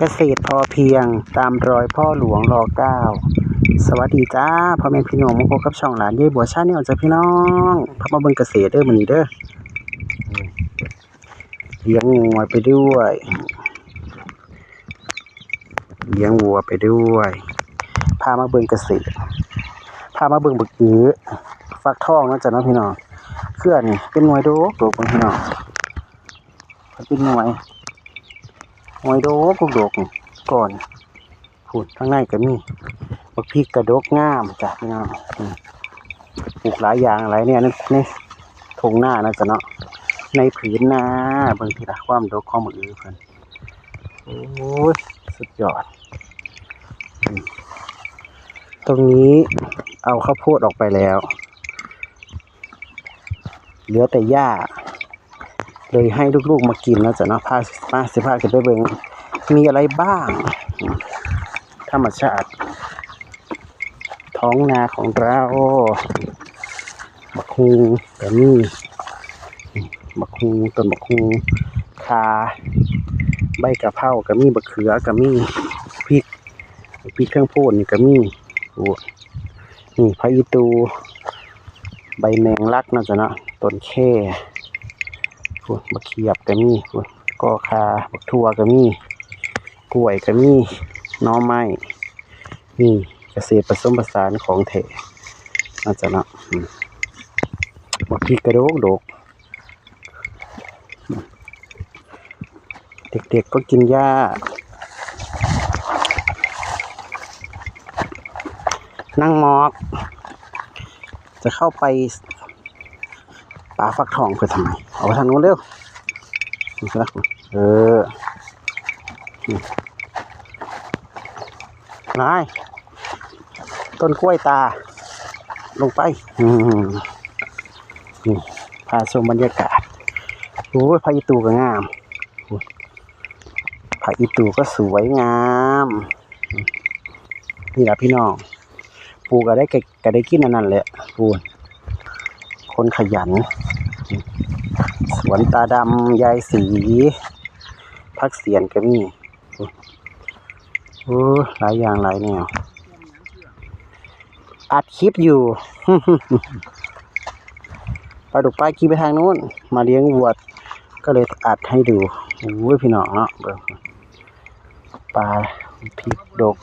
เกษตรพอเพียงตามรอยพ่อหลวงร.9 สวัสดีจ้าพ่อแม่พี่น้องมาพบกับช่องหลานยายบัวชาแนลจ้าพี่น้องพามาเบิ่งเกษตรเด้อมื้อนี้เด้อเลี้ยงวัวไปด้วยพามาเบิ่งเกษตรพามาเบิ่งบักอื้อฟักทองเนาะจ้ะเนาะพี่น้องเครือนี่เป็นหน่วยโดกพี่น้องเป็นหน่วยโดกก่อนพูดข้างในก็มีบักพริกกระดกงามจ้ะพี่น้องปลูกหลายอย่างหลายเนี่ยในทงหน้านะจ้ะเนาะในผืนนาเบิ่งทีละความดกของบักอื้อเพิ่นโอ้ยสุดยอดตรงนี้เอาข้าวโพดออกไปแล้วเหลือแต่หญ้าเลยให้ลูกๆมากินแล้วจ้ะเนาะพากันไปเบิ่งมีอะไรบ้างธรรมชาติท้องนาของเราบักฮูก็มีบักฮูต้นบักฮูคาใบกะเพราก็มีบักเขือก็มีพริกเครื่องโพดนี่ก็มีโอ้นี่ผักอีตูใบแมงลักนะจ๊ะเนาะต้นแค่บักเขียบก็มีก็คาบักทั่วก็มีกล้วยก็มีหน่อไม้นี่เกษตรผสมผสานของแท้นะจ๊ะเนาะบักพริกกระดกเด็กๆก็กินหญ้านั่งมอกจะเข้าไปป่าฟักทองเพื่อทำไมเอาไปทางนู้นเร็วนี่ครับนายต้นกล้วยตาลงไปนี่พาชมบรรยากาศโอ้ยพระอีตูก็งามพระอีตูก็สวยงามนี่แหละพี่น้องปลูกก็ได้กินนั่นแหละปลูกคนขยันสวนตาดำยายสีพักเสียนก็มีหลายอย่างหลายแนวอัดคลิปอยู่ ปลาดุกปลาขี่ไปทางนู้นมาเลี้ยงวัวก็เลยอัดให้ดูโอ้ยพี่น้องเนาะปลาพริกดก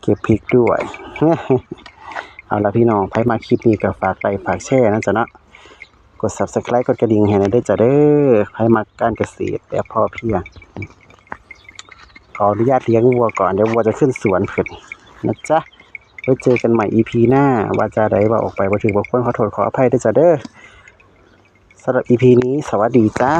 เก็บพริกด้วย เอาละพี่น้องใครมาคลิปนี้ก็ฝากไลค์ฝากแชร์นะจ๊ะเนาะกด Subscribe กดกระดิ่งให้หน่อยด้วยจ้ะเด้อใครมาการเกษตรแบบพอเพียงขออนุญาตเลี้ยงวัวก่อนเดี๋ยววัวจะขึ้นสวนเพิ่นนะจ๊ะไว้เจอกันใหม่ EP หน้าว่าจะได้ว่าออกไปบ่ถึงบ่ควรขอโทษขออภัยด้วยจ้ะเด้อสำหรับ EP นี้สวัสดีจ้า